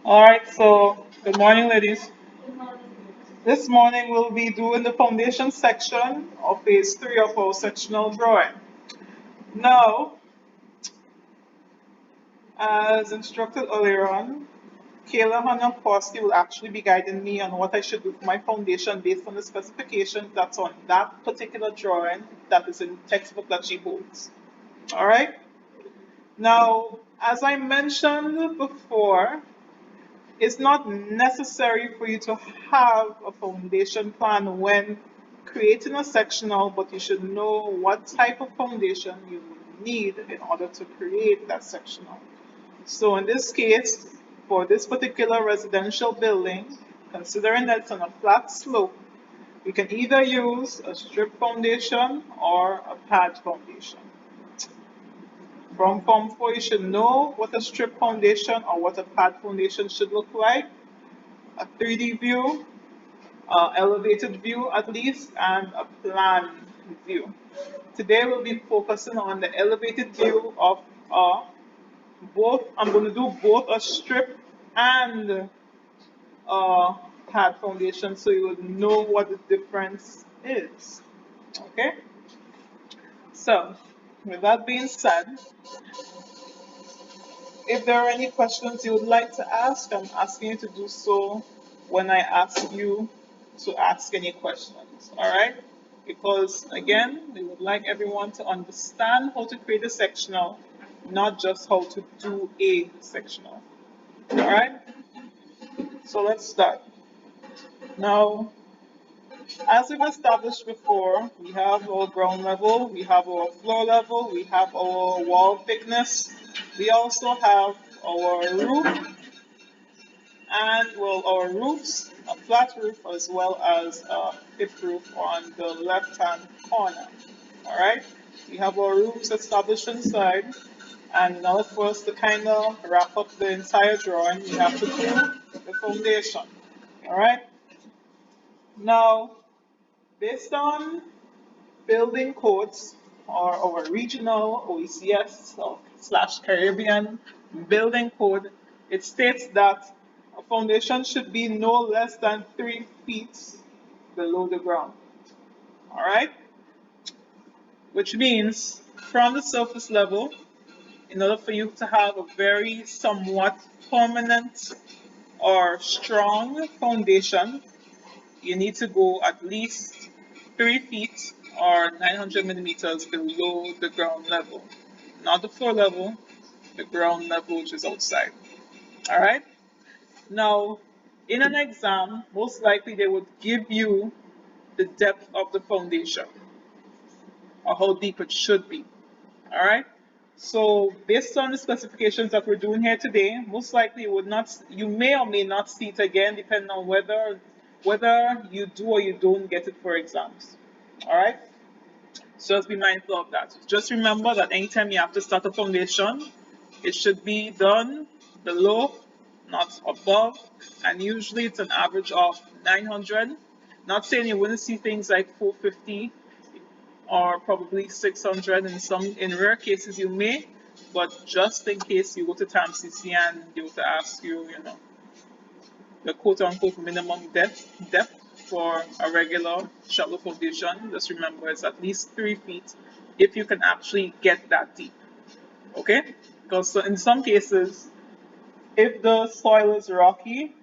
All right, so good morning, ladies. This morning we'll be doing the foundation section of phase 3 of our sectional drawing. Now, as instructed earlier on, Kayla Hannah Koski will actually be guiding me on what I should do for my foundation based on the specifications that's on that particular drawing that is in the textbook that she holds. All right? Now, as I mentioned before, it's not necessary for you to have a foundation plan when creating a sectional, but you should know what type of foundation you need in order to create that sectional. So in this case, for this particular residential building, considering that it's on a flat slope, you can either use a strip foundation or a pad foundation. From Form 4, you should know what a strip foundation or what a pad foundation should look like, a 3D view, elevated view at least, and a plan view. Today we'll be focusing on the elevated view of both. I'm going to do both a strip and a pad foundation so you would know what the difference is. Okay? So, with that being said, if there are any questions you would like to ask, I'm asking you to do so when I ask you to ask any questions. All right? Because again, we would like everyone to understand how to create a sectional, not just how to do a sectional. All right? So let's start. Now, as we've established before, we have our ground level, we have our floor level, we have our wall thickness, we also have our roof and well our roofs, a flat roof as well as a hip roof on the left hand corner. Alright? We have our roofs established inside, and now for us to kind of wrap up the entire drawing, we have to do the foundation. Alright? Now, based on building codes or our regional OECS or slash Caribbean building code, it states that a foundation should be no less than 3 feet below the ground. All right? Which means from the surface level, in order for you to have a very somewhat permanent or strong foundation, you need to go at least 3 feet or 900 millimeters below the ground level. Not the floor level, the ground level, which is outside. All right? Now, in an exam, most likely they would give you the depth of the foundation or how deep it should be. All right? So, based on the specifications that we're doing here today, most likely you may or may not see it again, depending on whether you do or you don't get it for exams. All right? So just be mindful of that. Just remember that anytime you have to start a foundation, it should be done below, not above, and usually it's an average of 900. Not saying you wouldn't see things like 450 or probably 600 in rare cases you may, but just in case you go to TAMCC and they were to ask you, the quote unquote minimum depth for a regular shallow foundation, just remember it's at least 3 feet if you can actually get that deep. Okay? Because so in some cases, if the soil is rocky,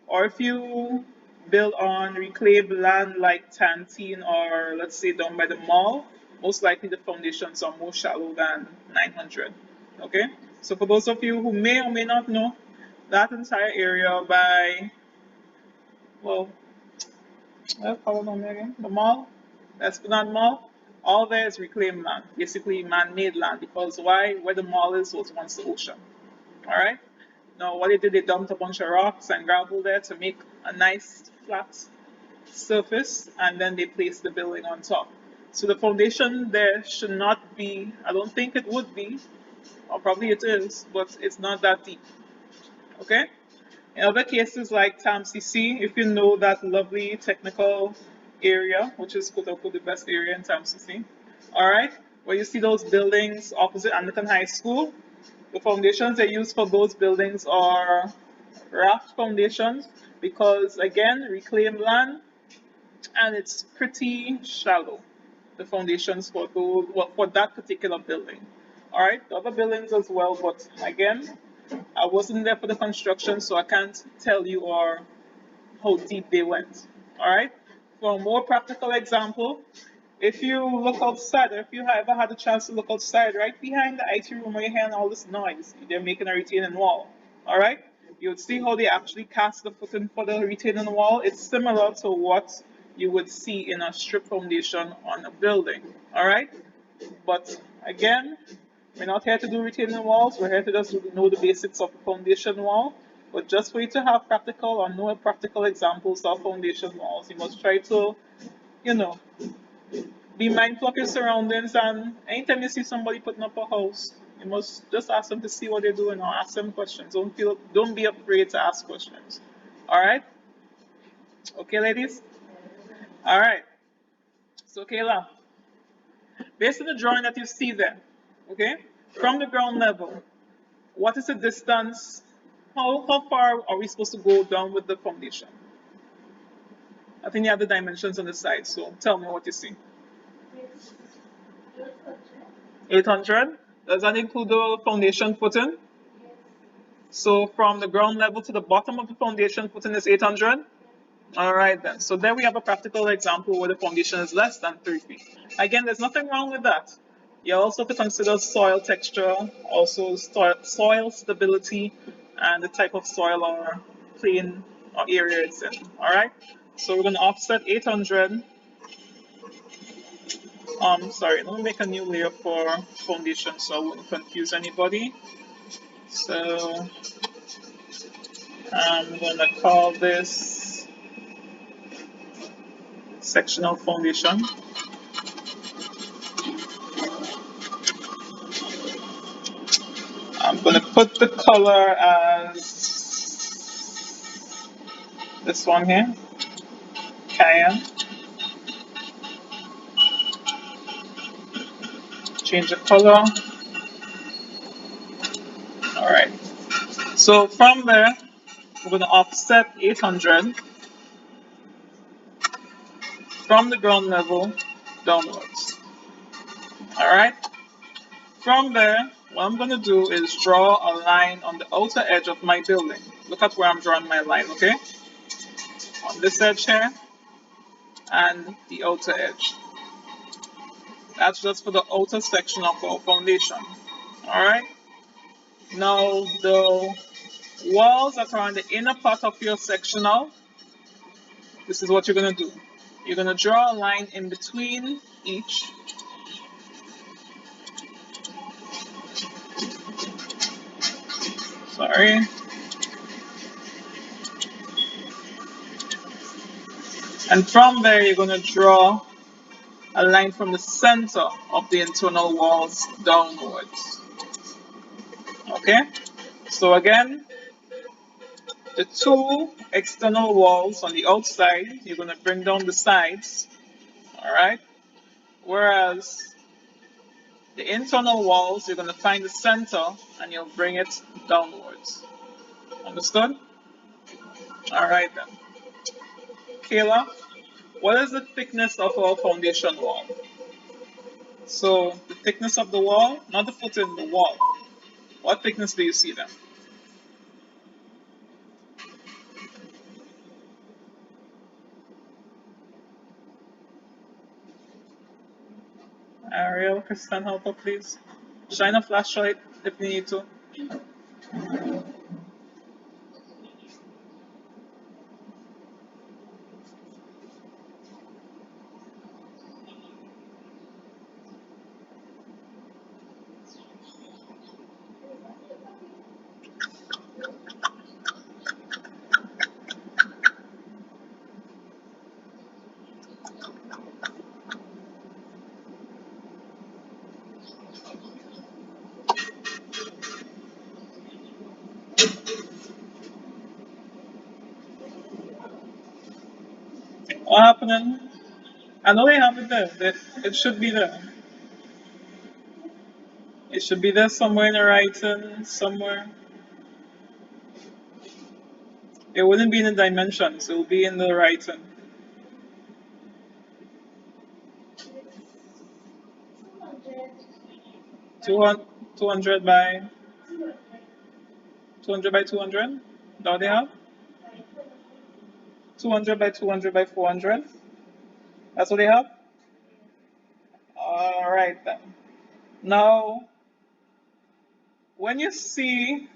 or if you build on reclaimed land like Tantine or let's say down by the mall, most likely the foundations are more shallow than 900. Okay? So for those of you who may or may not know, that entire area by, well, call it on again, the mall, Esplanade Mall, all there is reclaimed land, basically man-made land, because why? Where the mall is was once the ocean. All right. Now, what they did, they dumped a bunch of rocks and gravel there to make a nice flat surface, and then they placed the building on top. So the foundation there should not be, I don't think it would be, or probably it is, but it's not that deep. Okay? In other cases like TAMCC, if you know that lovely technical area, which is quote unquote the best area in TAMCC, all right, where you see those buildings opposite Anglican High School, the foundations they use for those buildings are raft foundations because, again, reclaimed land and it's pretty shallow. The foundations for those, well, for that particular building. All right, the other buildings as well, but again, I wasn't there for the construction, so I can't tell you or how deep they went. All right. For a more practical example, if you look outside, or if you have ever had a chance to look outside, right behind the IT room where you're hearing all this noise, they're making a retaining wall. All right. You would see how they actually cast the footing for the retaining wall. It's similar to what you would see in a strip foundation on a building. All right. But again, we're not here to do retaining walls. We're here to just know the basics of a foundation wall. But just for you to have practical or know practical examples of foundation walls, you must try to, you know, be mindful of your surroundings. And anytime you see somebody putting up a house, you must just ask them to see what they're doing or ask them questions. Don't be afraid to ask questions. All right? Okay, ladies? All right. So, Kayla, based on the drawing that you see there, okay, from the ground level, what is the distance? How far are we supposed to go down with the foundation? I think you have the dimensions on the side, so tell me what you see. 800? Does that include the foundation footing? So from the ground level to the bottom of the foundation footing is 800? All right then. So there we have a practical example where the foundation is less than 3 feet. Again, there's nothing wrong with that. You also have to consider soil texture, also soil stability, and the type of soil or plane or area it's in. All right. So we're going to offset 800. Sorry, let me make a new layer for foundation so I wouldn't confuse anybody. So I'm going to call this sectional foundation. I'm going to put the color as this one here, cayenne. Change the color. All right. So from there, we're going to offset 800 from the ground level downwards. All right. From there, what I'm going to do is draw a line on the outer edge of my building. Look at where I'm drawing my line, okay? On this edge here and the outer edge. That's just for the outer section of our foundation. All right. Now the walls that are on the inner part of your sectional, this is what you're going to do. You're going to draw a line in between each. Sorry. And from there, you're going to draw a line from the center of the internal walls downwards. Okay? So again, the two external walls on the outside, you're going to bring down the sides. Alright? Whereas the internal walls, you're going to find the center and you'll bring it downwards. Understood? Alright then. Kayla, what is the thickness of our foundation wall? So the thickness of the wall, not the footing, the wall. What thickness do you see there? Ariel, Kristen, help her please. Shine a flashlight if you need to. What happening? I know they have it there. It should be there. It should be there somewhere in the writing, somewhere. It wouldn't be in the dimensions. It will be in the writing. 200, 200 by 200 by 200. Now they have 200 by 200 by 400. That's what they have. All right then. Now, when you see,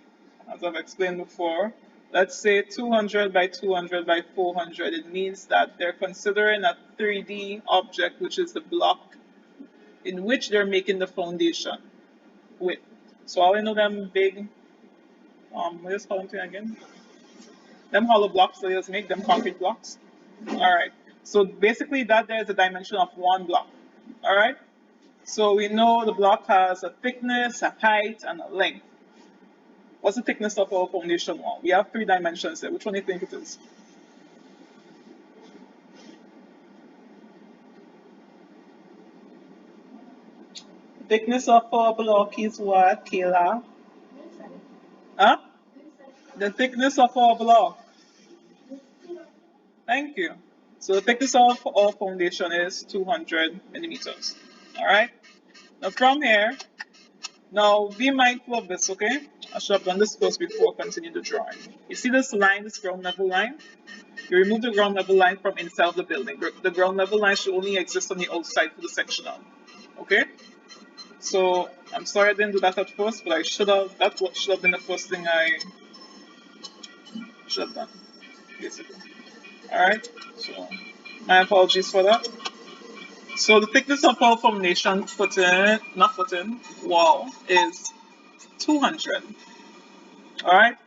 as I've explained before, let's say 200 by 200 by 400, it means that they're considering a 3D object, which is the block in which they're making the foundation with. So all I know them big, what is called again? Them hollow blocks they just make, them concrete blocks. Alright. So basically that there is a dimension of one block. Alright? So we know the block has a thickness, a height, and a length. What's the thickness of our foundation wall? We have three dimensions there. Which one do you think it is? Thickness of our block is what, Kayla? Huh? The thickness of our block. Thank you. So the thickness of our foundation is 200 millimeters. Alright? Now from here, now be mindful of this, okay? I should have done this first before I continue the drawing. You see this line, this ground level line? You remove the ground level line from inside the building. The ground level line should only exist on the outside for the sectional. Okay? So I'm sorry I didn't do that at first, but I should have. That's what should have been the first thing I should have done, basically. Alright? So my apologies for that. So the thickness of our foundation wall is 200. Alright?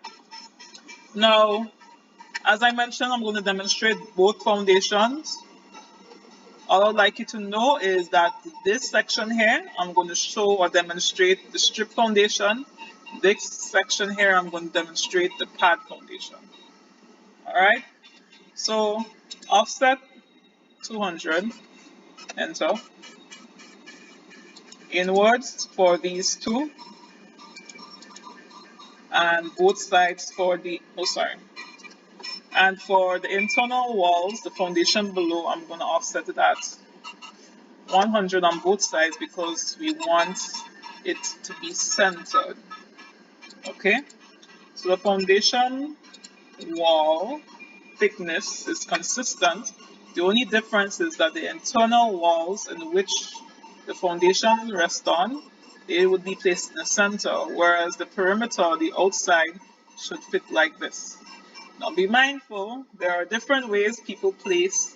Now, as I mentioned, I'm going to demonstrate both foundations. All I'd like you to know is that this section here, I'm going to show or demonstrate the strip foundation. This section here, I'm going to demonstrate the pad foundation. Alright? So, offset 200, enter. Inwards for these two, and both sides for the, oh sorry. And for the internal walls, the foundation below, I'm going to offset it at 100 on both sides because we want it to be centered. Okay, so the foundation wall thickness is consistent. The only difference is that the internal walls in which the foundation rests on, they would be placed in the center, whereas the perimeter, the outside, should fit like this. Now be mindful, there are different ways people place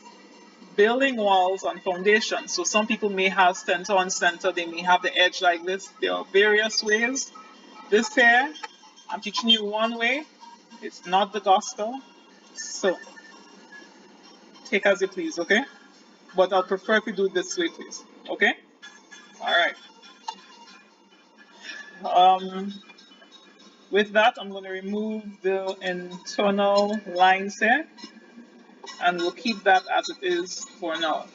building walls on foundations. So some people may have center on center, they may have the edge like this. There are various ways. This here, I'm teaching you one way. It's not the gospel. So take as you please, okay? But I'll prefer if you do it this way, please. Okay? Alright. Um, with that, I'm going to remove the internal lines here. And we'll keep that as it is for now.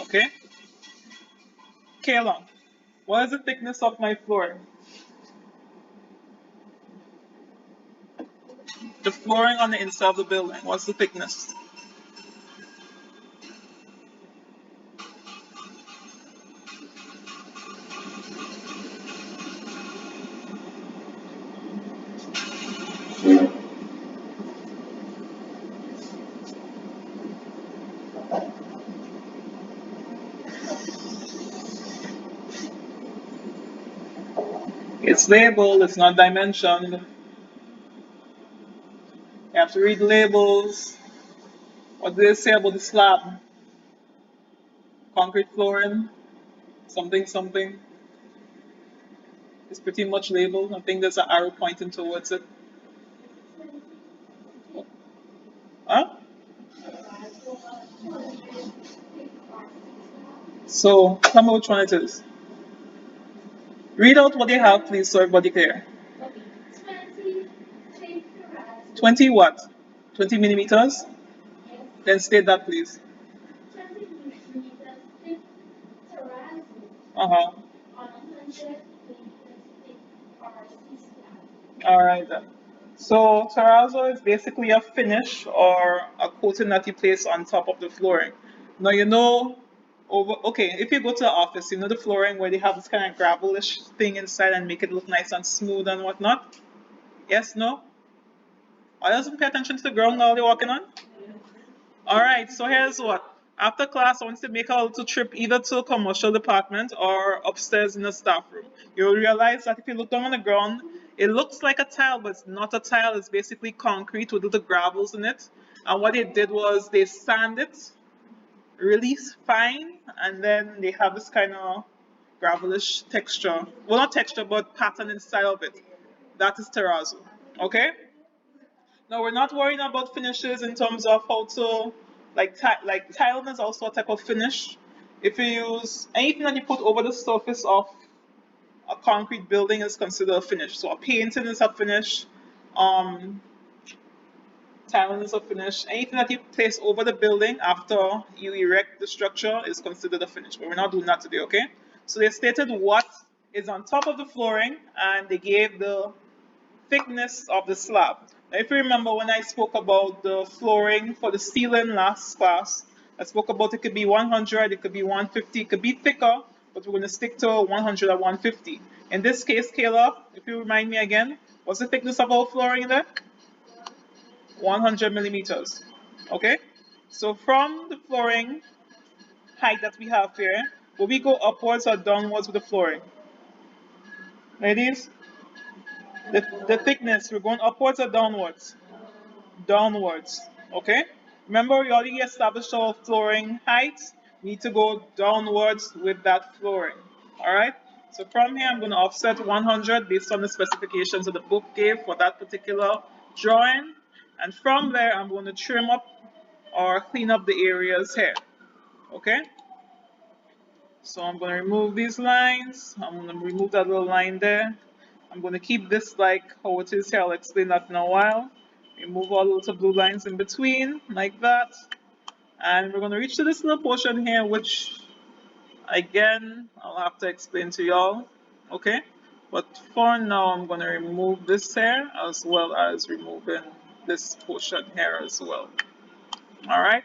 Okay? Kayla, what is the thickness of my floor? The flooring on the inside of the building, what's the thickness? It's labeled, it's not dimensioned. You have to read the labels. What do they say about the slab? Concrete flooring, something, something. It's pretty much labeled. I think there's an arrow pointing towards it. Huh? So, tell me which one it is. Read out what they have, please, so everybody clear. 20 what? 20 millimeters? Then state that, please. Uh-huh. Alright then. So terrazzo is basically a finish or a coating that you place on top of the flooring. Now you know okay, if you go to the office, you know the flooring where they have this kind of gravelish thing inside and make it look nice and smooth and whatnot? Yes, no? I doesn't pay attention to the ground while they're walking on? Alright, so here's what. After class, I want you to make a little trip either to a commercial department or upstairs in the staff room. You'll realize that if you look down on the ground, it looks like a tile, but it's not a tile. It's basically concrete with little gravels in it. And what they did was they sand it really fine, and then they have this kind of gravelish texture. Well, not texture, but pattern inside of it. That is terrazzo. Okay? Now we're not worrying about finishes in terms of how to like tiling is also a type of finish. If you use anything that you put over the surface of a concrete building is considered a finish. So a painting is a finish, um, tiling is a finish. Anything that you place over the building after you erect the structure is considered a finish. But we're not doing that today, okay? So they stated what is on top of the flooring and they gave the thickness of the slab. Now, if you remember when I spoke about the flooring for the ceiling last class, I spoke about it could be 100, it could be 150, it could be thicker, but we're going to stick to 100 or 150. In this case, Kayla, if you remind me again, what's the thickness of our flooring there? 100 millimeters. Okay? So from the flooring height that we have here, will we go upwards or downwards with the flooring? Ladies, the thickness, we're going upwards or downwards? Downwards. Okay? Remember, we already established our flooring height. We need to go downwards with that flooring. Alright? So from here, I'm going to offset 100 based on the specifications that the book gave for that particular drawing. And from there, I'm going to trim up or clean up the areas here. Okay? So I'm going to remove these lines. I'm going to remove that little line there. I'm going to keep this like how it is here. I'll explain that in a while. Remove all the little blue lines in between, like that. And we're going to reach to this little portion here, which, again, I'll have to explain to y'all. Okay? But for now, I'm going to remove this here, as well as removing this portion here as well. Alright?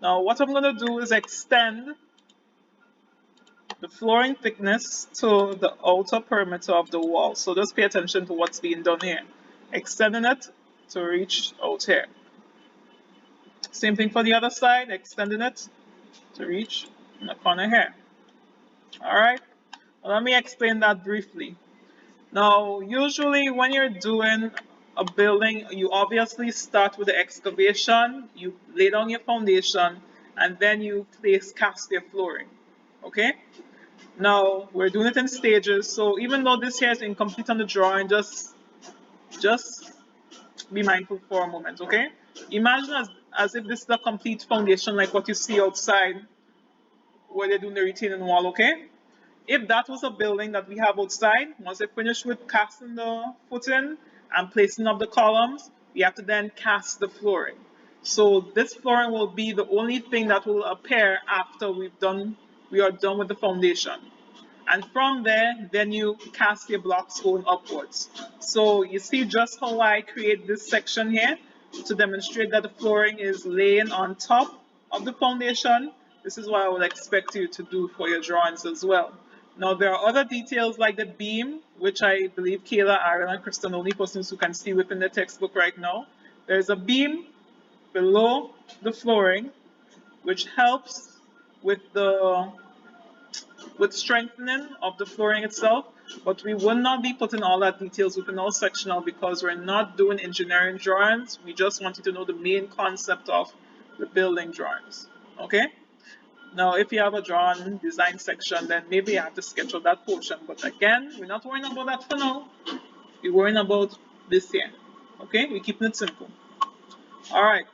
Now, what I'm going to do is extend the flooring thickness to the outer perimeter of the wall. So just pay attention to what's being done here. Extending it to reach out here. Same thing for the other side, extending it to reach in the corner here. Alright, well, let me explain that briefly. Now, usually when you're doing a building, you obviously start with the excavation, you lay down your foundation, and then you cast your flooring. Okay? Now, we're doing it in stages, so even though this here is incomplete on the drawing, just be mindful for a moment, okay? Imagine as if this is a complete foundation like what you see outside where they're doing the retaining wall, okay? If that was a building that we have outside, once they finish with casting the footing and placing up the columns, we have to then cast the flooring. So this flooring will be the only thing that will appear after we are done with the foundation. And from there, then you cast your blocks going upwards. So you see just how I create this section here to demonstrate that the flooring is laying on top of the foundation. This is what I would expect you to do for your drawings as well. Now there are other details like the beam, which I believe Kayla, Aaron, and Kristen are the only persons who can see within the textbook right now. There's a beam below the flooring, which helps with strengthening of the flooring itself, but we will not be putting all that details within our sectional because we're not doing engineering drawings. We just want you to know the main concept of the building drawings. Okay? Now, if you have a drawing design section, then maybe you have to sketch out that portion. But again, we're not worrying about that for now. We're worrying about this here. Okay? We're keeping it simple. Alright.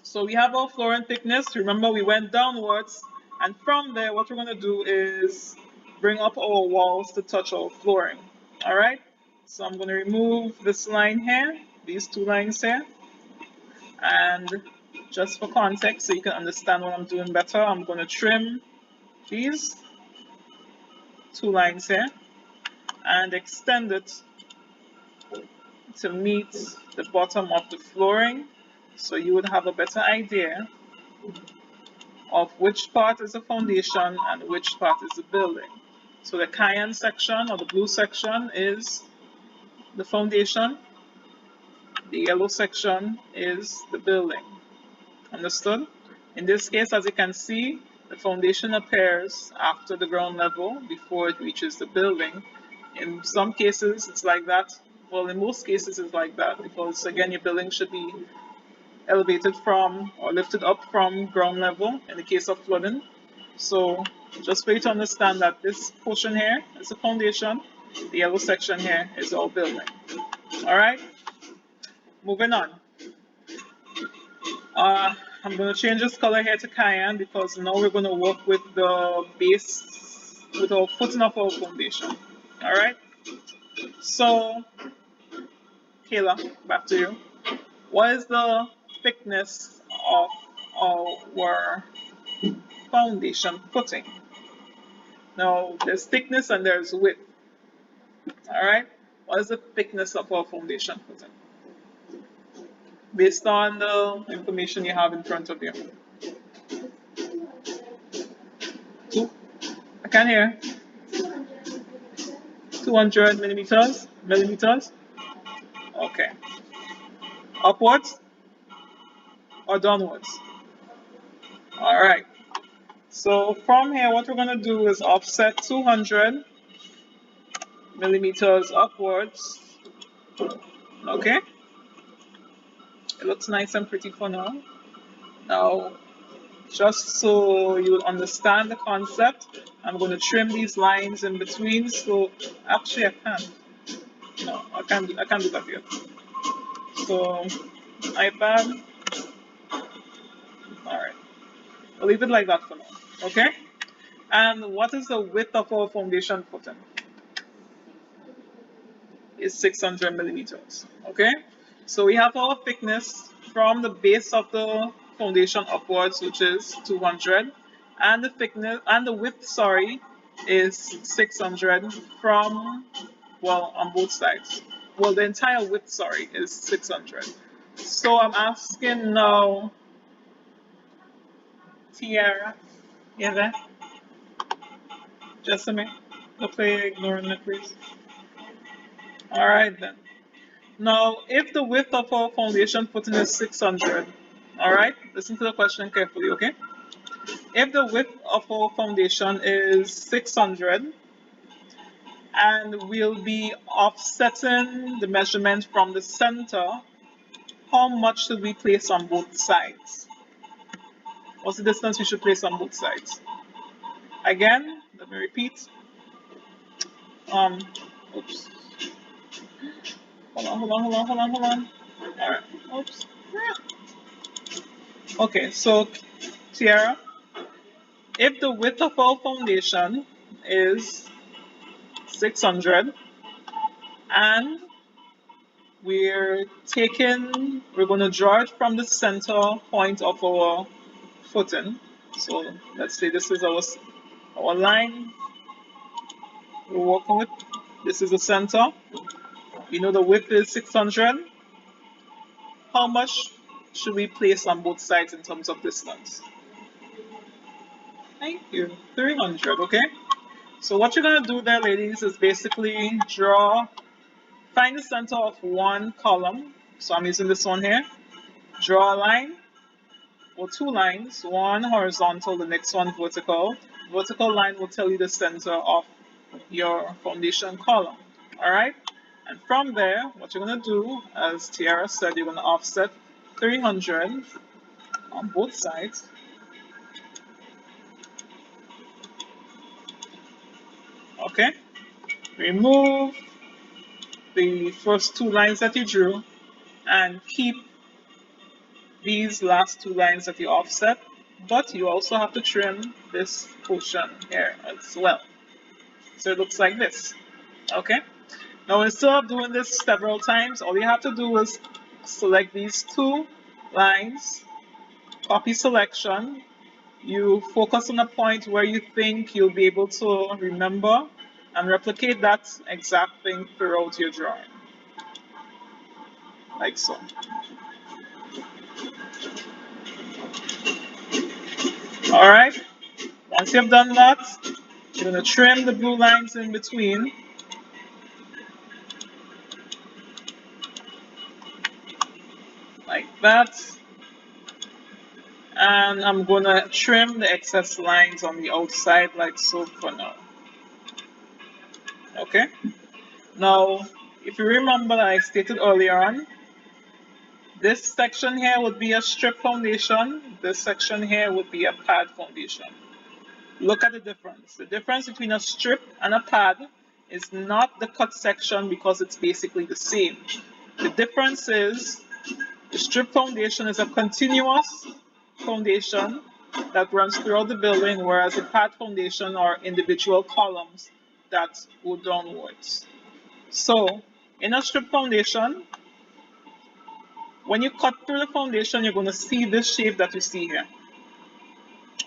So we have our flooring thickness. Remember, we went downwards. And from there, what we're going to do is bring up our walls to touch our flooring. Alright? So I'm going to remove this line here, these two lines here. And just for context, so you can understand what I'm doing better, I'm going to trim these two lines here and extend it to meet the bottom of the flooring, so you would have a better idea of which part is the foundation and which part is the building. So the cayenne section or the blue section is the foundation, the yellow section is the building. Understood? In this case, as you can see, the foundation appears after the ground level before it reaches the building. In some cases, it's like that. Well, in most cases, it's like that because, again, your building should be elevated from or lifted up from ground level in the case of flooding. So, just for you to understand that this portion here is the foundation, the yellow section here is all building. Alright, moving on. I'm going to change this color here to cayenne because now we're going to work with the base, with our footing of our foundation. Alright, so Kayla, back to you. What is the thickness of our foundation footing? Now, there's thickness and there's width. Alright, what is the thickness of our foundation footing? Based on the information you have in front of you. Two? I can't hear. 200 millimeters? Millimeters? Okay. Upwards or downwards? Alright. So from here, what we're going to do is offset 200 millimeters upwards. Okay? It looks nice and pretty for now. Now, just so you understand the concept, I'm going to trim these lines in between. So, actually, I can't. No, I can't do that yet. So, iPad. Alright. I'll leave it like that for now. Okay? And what is the width of our foundation footing? Is 600 millimeters. Okay? So we have our thickness from the base of the foundation upwards, which is 200, and the thickness and the width, sorry, is 600 from, well, on both sides. Well, the entire width, sorry, is 600. So I'm asking now, Tiara, you there? Just a minute. Don't play ignoring me, please. All right then. Now, if the width of our foundation footing is 600, all right, listen to the question carefully, okay? If the width of our foundation is 600 and we'll be offsetting the measurement from the center, how much should we place on both sides? What's the distance we should place on both sides? Again, let me repeat. Oops. Hold on. All right. Oops. Okay, so Tiara, if the width of our foundation is 600 and we're going to draw it from the center point of our footing. So let's say this is our line we're working with. This is the center. We know the width is 600. How much should we place on both sides in terms of distance? Thank you. 300, okay? So what you're going to do there, ladies, is basically find the center of one column. So I'm using this one here. Draw a line, or two lines, one horizontal, the next one vertical. Vertical line will tell you the center of your foundation column. Alright? And from there, what you're going to do, as Tiara said, you're going to offset 300 on both sides. Okay? Remove the first two lines that you drew and keep these last two lines that you offset, but you also have to trim this portion here as well. So it looks like this. Okay? Now instead of doing this several times, all you have to do is select these two lines, copy selection, you focus on a point where you think you'll be able to remember and replicate that exact thing throughout your drawing. like so. All right, once you've done that, you're going to trim the blue lines in between, like that. And I'm going to trim the excess lines on the outside like so for now. Okay, now if you remember that I stated earlier on, this section here would be a strip foundation, this section here would be a pad foundation. Look at the difference. The difference between a strip and a pad is not the cut section because it's basically the same. The difference is the strip foundation is a continuous foundation that runs throughout the building, whereas the pad foundation are individual columns that go downwards. So, in a strip foundation, when you cut through the foundation, you're going to see this shape that you see here.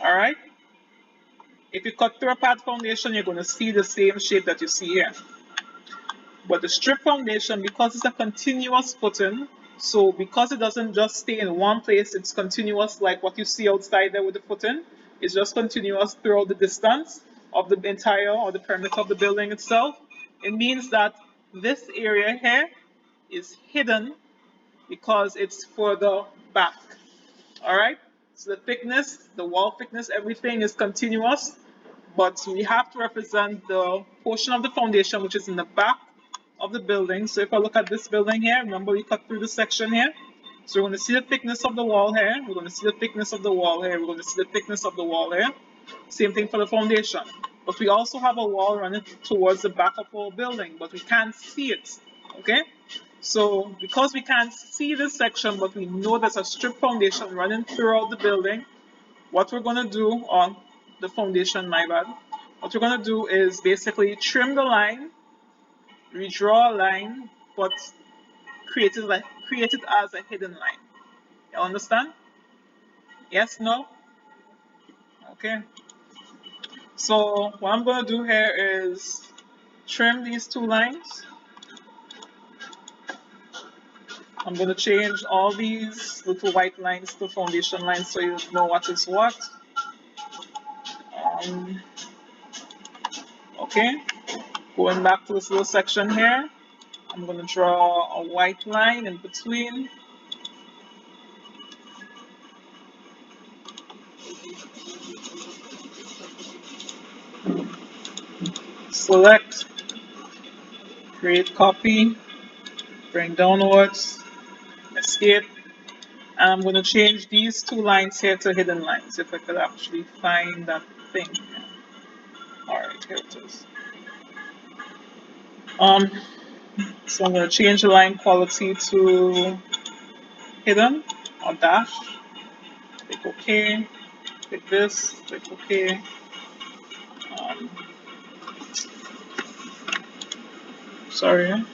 Alright? If you cut through a pad foundation, you're going to see the same shape that you see here. But the strip foundation, because it's a continuous footing, so because it doesn't just stay in one place, it's continuous like what you see outside there with the footing. It's just continuous throughout the distance of the entire or the perimeter of the building itself. It means that this area here is hidden because it's further back. Alright? So the thickness, the wall thickness, everything is continuous, but we have to represent the portion of the foundation which is in the back of the building. So if I look at this building here, remember we cut through the section here. So we're going to see the thickness of the wall here, we're going to see the thickness of the wall here, we're going to see the thickness of the wall here. Same thing for the foundation. But we also have a wall running towards the back of our building, but we can't see it. Okay? So because we can't see this section, but we know there's a strip foundation running throughout the building, what we're going to do on the foundation, my bad, what we're going to do is basically trim the line, redraw a line, but create it as a hidden line. You understand? Yes, no? Okay. So what I'm going to do here is trim these two lines. I'm going to change all these little white lines to foundation lines so you know what is what. Um, okay, going back to this little section here, I'm going to draw a white line in between. Select, create copy, bring downwards, escape, and I'm going to change these two lines here to hidden lines if I could actually find that thing. Alright, here it is. So I'm going to change the line quality to hidden or dash. Click OK. Click this. Click OK. Um, sorry.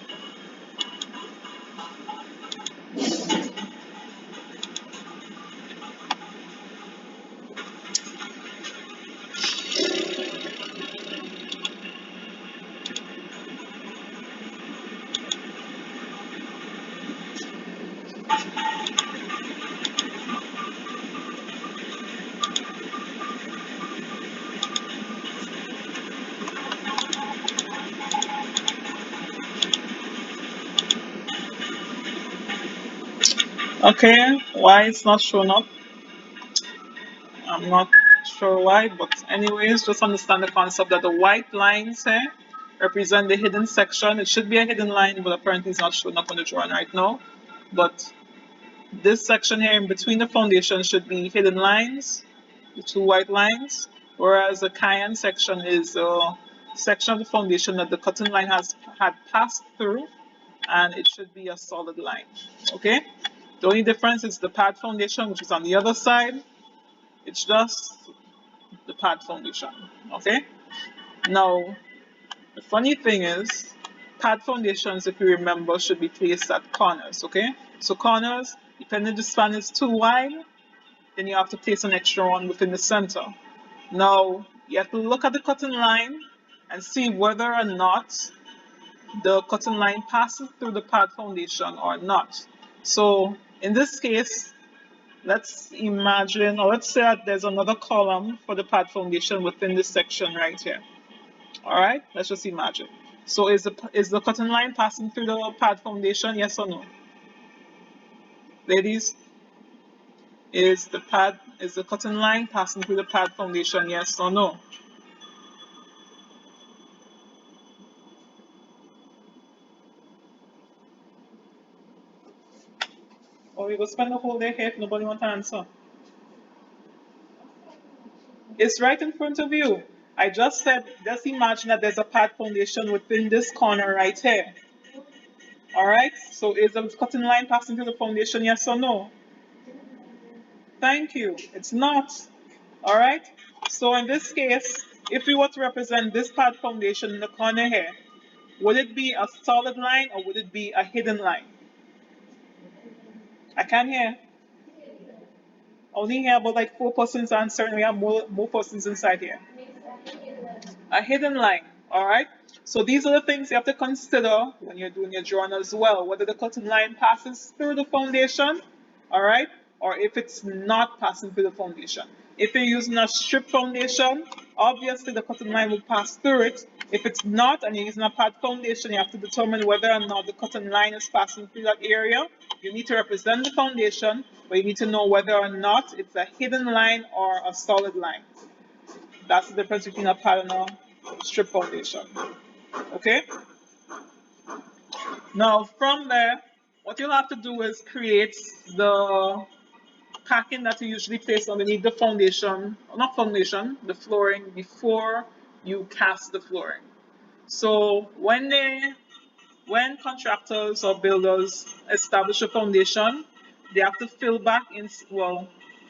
Okay, why it's not showing up? I'm not sure why, but anyways, just understand the concept that the white lines here represent the hidden section. It should be a hidden line, but apparently it's not showing up on the drawing right now. But this section here in between the foundation should be hidden lines, the two white lines, whereas the cayenne section is a section of the foundation that the cutting line had passed through, and it should be a solid line. Okay? The only difference is the pad foundation, which is on the other side. It's just the pad foundation. Okay? Now, the funny thing is, pad foundations, if you remember, should be placed at corners. Okay? So corners, depending if the span is too wide, then you have to place an extra one within the center. Now, you have to look at the cutting line and see whether or not the cutting line passes through the pad foundation or not. So in this case, let's imagine, or let's say that there's another column for the pad foundation within this section right here. All right, let's just imagine. So is the cutting line passing through the pad foundation? Yes or no? Ladies, is the cutting line passing through the pad foundation? Yes or no? Or we will spend the whole day here if nobody wants to answer. It's right in front of you. I just said, just imagine that there's a pad foundation within this corner right here. All right, so is the cutting line passing through the foundation? Yes or no? Thank you. It's not. All right, so in this case, if we were to represent this pad foundation in the corner here, would it be a solid line or would it be a hidden line? I can't hear. Only hear about like 4 persons answering. We have more persons inside here. A hidden line. All right. So these are the things you have to consider when you're doing your drawing as well. Whether the cutting line passes through the foundation, all right, or if it's not passing through the foundation. If you're using a strip foundation, obviously the cutting line will pass through it. If it's not and you're using a pad foundation, you have to determine whether or not the cutting line is passing through that area. You need to represent the foundation, but you need to know whether or not it's a hidden line or a solid line. That's the difference between a pad and a strip foundation. Okay? Now from there, what you'll have to do is create the packing that you usually place underneath the foundation, not foundation, the flooring before you cast the flooring. So when contractors or builders establish a foundation, they have to fill back in, well,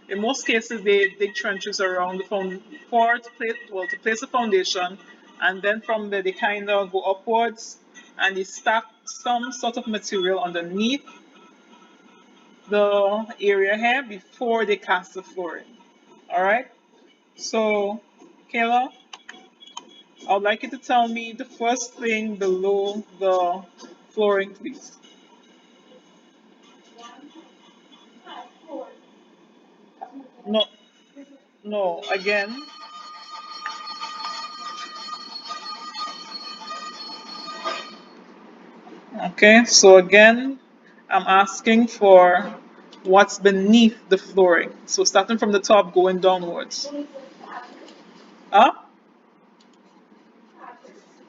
in most cases they dig trenches around the for to place a foundation, and then from there they kind of go upwards and they stack some sort of material underneath the area here before they cast the flooring. All right. So, Kayla, I would like you to tell me the first thing below the flooring, please. No, no, again. Okay, so again, I'm asking for what's beneath the flooring. So starting from the top, going downwards. Ah,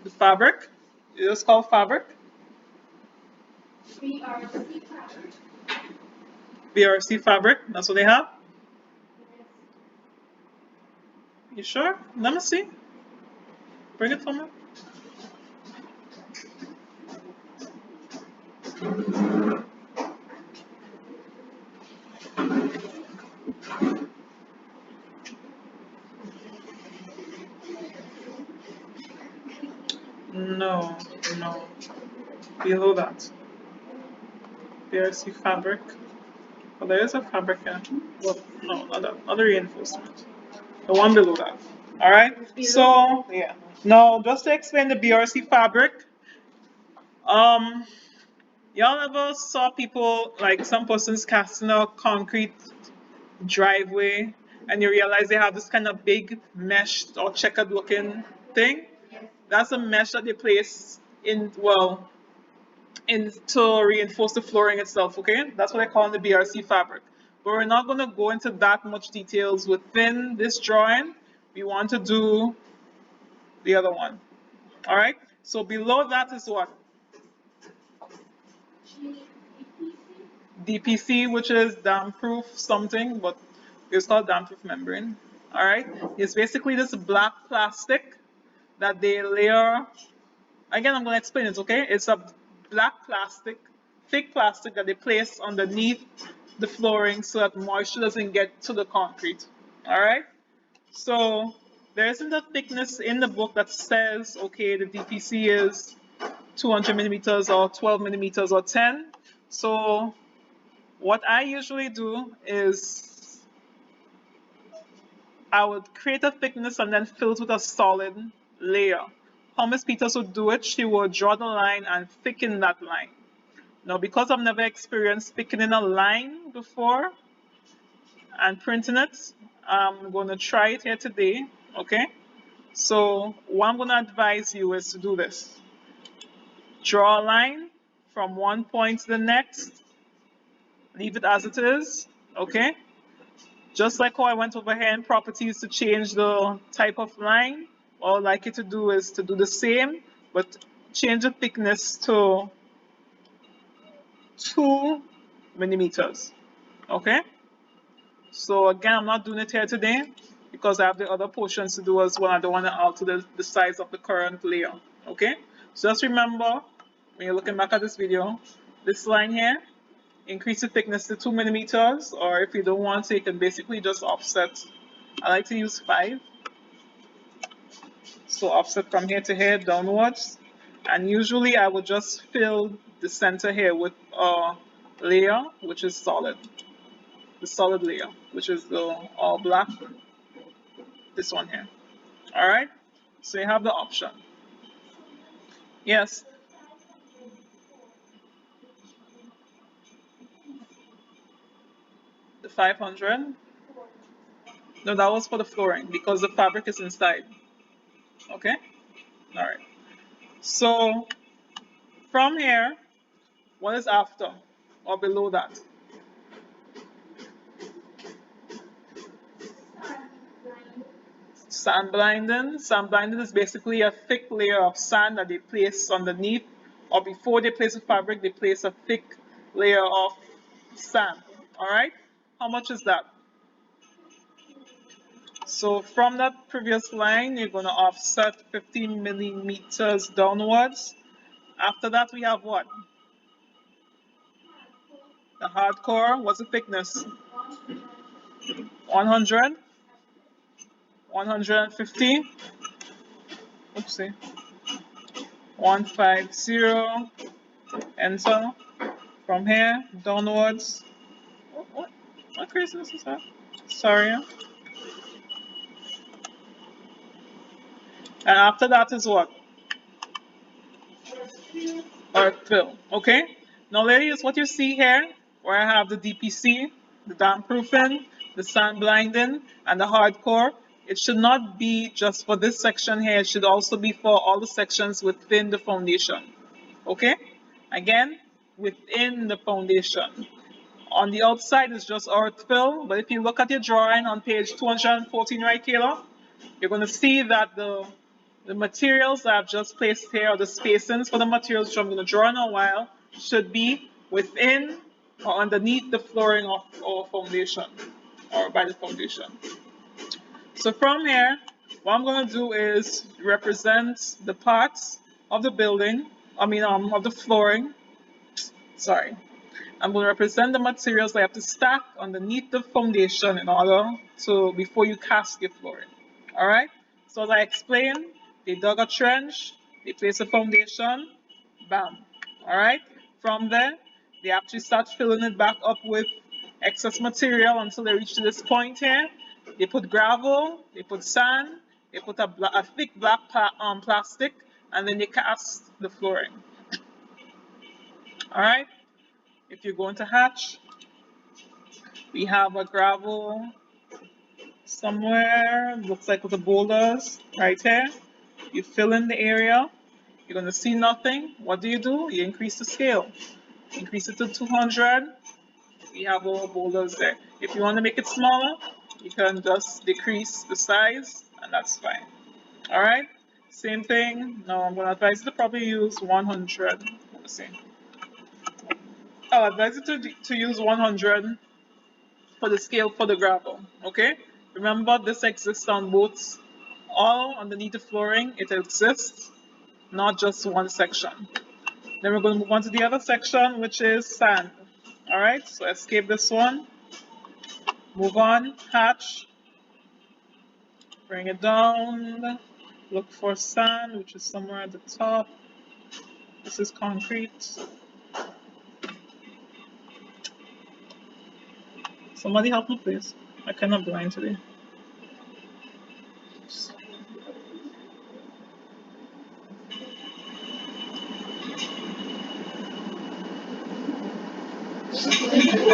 the fabric. It is called fabric. BRC fabric. That's what they have. You sure? Let me see. Bring it for me. No, no. Below that. BRC fabric. Well, there is a fabric here. Well, no, not that. Not the reinforcement. The one below that. All right. So yeah. Now, just to explain the BRC fabric, um, y'all ever saw people like some persons casting a concrete driveway, and you realize they have this kind of big mesh or checkered looking thing? That's a mesh that they place in, well, in to reinforce the flooring itself. Okay, that's what I call the BRC fabric. But we're not going to go into that much details within this drawing. We want to do the other one. All right. So below that is what? DPC, which is damp proof something, but it's called damp proof membrane. All right. It's basically this black plastic that they layer. Again, I'm going to explain it, okay? It's a black plastic, thick plastic that they place underneath the flooring so that moisture doesn't get to the concrete. All right? So there isn't a thickness in the book that says, okay, the DPC is 200 millimeters or 12 millimeters or 10. So what I usually do is I would create a thickness and then fill it with a solid layer. How Miss Peters would do it, she would draw the line and thicken that line. Now, because I've never experienced thickening a line before and printing it, I'm going to try it here today, okay? So what I'm going to advise you is to do this. Draw a line from one point to the next. Leave it as it is, okay? Just like how I went over here in properties to change the type of line, all I'd like you to do is to do the same, but change the thickness to 2 millimeters, okay? So again, I'm not doing it here today because I have the other portions to do as well. I don't want to alter the size of the current layer, okay? So just remember, when you're looking back at this video, this line here, increase the thickness to 2 millimeters, or if you don't want to, you can basically just offset. I like to use 5. So offset from here to here downwards. And usually I would just fill the center here with a layer which is solid. The solid layer, which is the all black, this one here. Alright? So you have the option. Yes, the 500. No, that was for the flooring because the fabric is inside. Okay? Alright. So from here, what is after or below that? Sand blinding. Sand blinding is basically a thick layer of sand that they place underneath, or before they place the fabric, they place a thick layer of sand. Alright? How much is that? So from that previous line, you're going to offset 15 millimeters downwards. After that, we have what? The hardcore. What's the thickness? 100? 150? Oopsie. 150. Enter. From here, downwards. What craziness is that? Sorry. And after that is what? Earth fill. Okay? Now, ladies, what you see here, where I have the DPC, the damp proofing, the sand blinding, and the hardcore, it should not be just for this section here. It should also be for all the sections within the foundation. Okay? Again, within the foundation. On the outside is just earth fill, but if you look at your drawing on page 214 right, Kayla, you're going to see that the materials that I've just placed here, or the spacings for the materials which I'm going to draw in a while, should be within or underneath the flooring of our foundation, or by the foundation. So from here, what I'm going to do is represent the parts of the building, of the flooring, sorry. I'm going to represent the materials that you have to stack underneath the foundation in order to, before you cast your flooring. Alright? So as I explained, they dug a trench, they placed a foundation, bam. Alright? From there, they actually start filling it back up with excess material until they reach to this point here. They put gravel, they put sand, they put a thick black plastic, and then they cast the flooring. Alright? If you're going to hatch, we have a gravel somewhere, looks like with the boulders right here. You fill in the area, you're going to see nothing. What do? You increase the scale. Increase it to 200. We have all boulders there. If you want to make it smaller, you can just decrease the size, and that's fine. Alright? Same thing. Now I'm going to advise you to probably use 100. Let me see. I'll advise you to use 100 for the scale for the gravel. Okay? Remember, this exists on both, all underneath the flooring. It exists, not just one section. Then we're going to move on to the other section, which is sand. Alright, so escape this one. Move on, hatch. Bring it down. Look for sand, which is somewhere at the top. This is concrete. Somebody help me, please. I cannot blind today.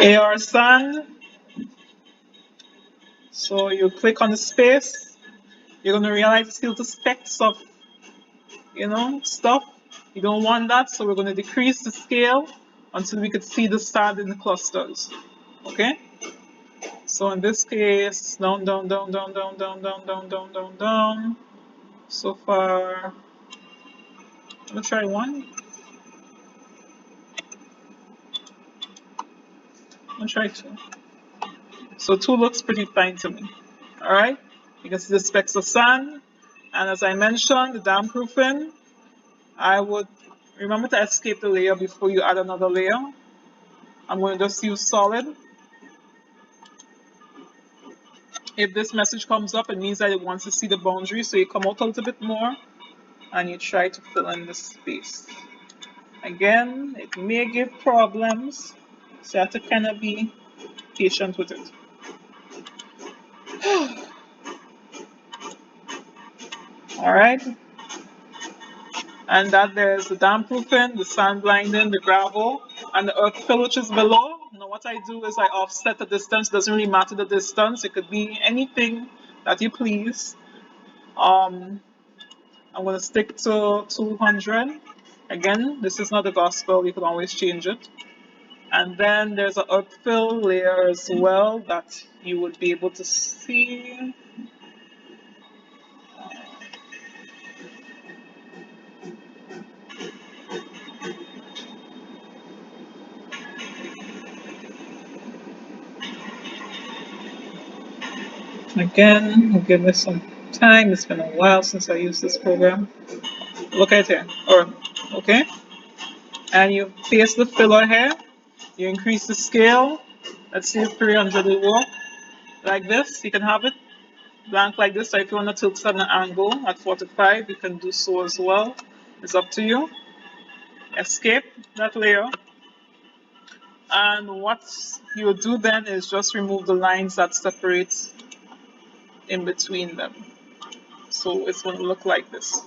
AR sand. So you click on the space, you're gonna realize it's still the specks of, stuff. You don't want that, so we're gonna decrease the scale until we could see the sand in the clusters. Okay? So in this case, down, down, down, down, down, down, down, down, down, down, down. So far, I'm gonna try one. I'm gonna try two. So two looks pretty fine to me. Alright? You can see the specks of sand. And as I mentioned, the damp proofing, I would remember to escape the layer before you add another layer. I'm going to just use solid. If this message comes up, it means that it wants to see the boundary, so you come out a little bit more and you try to fill in the space. Again, it may give problems, so you have to kind of be patient with it. Alright? And that there's the damp proofing, the sand blinding, the gravel, and the earth fill which is below. Now what I do is I offset the distance. Doesn't really matter the distance. It could be anything that you please. I'm going to stick to 200. Again, this is not the gospel. You can always change it. And then there's an earth fill layer as well that you would be able to see. Again, give me some time. It's been a while since I used this program. Look at it. Or, okay. And you place the filler here. You increase the scale. Let's see if 300 will work. Like this, you can have it blank like this. So if you want to tilt it at an angle at 45, you can do so as well. It's up to you. Escape that layer. And what you do then is just remove the lines that separate in between them. So it's going to look like this.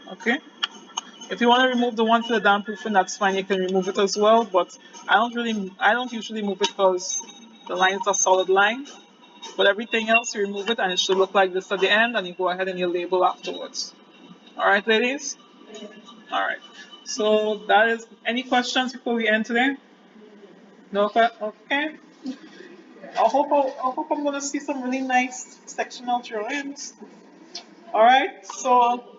Okay? If you want to remove the one for the damp proofing, that's fine. You can remove it as well. But I don't usually move it because the lines are solid line. But everything else, you remove it and it should look like this at the end, and you go ahead and you label afterwards. All right, ladies. All right. So that is. Any questions before we end today? No. Okay. I hope I'm gonna see some really nice sectional drawings. All right. So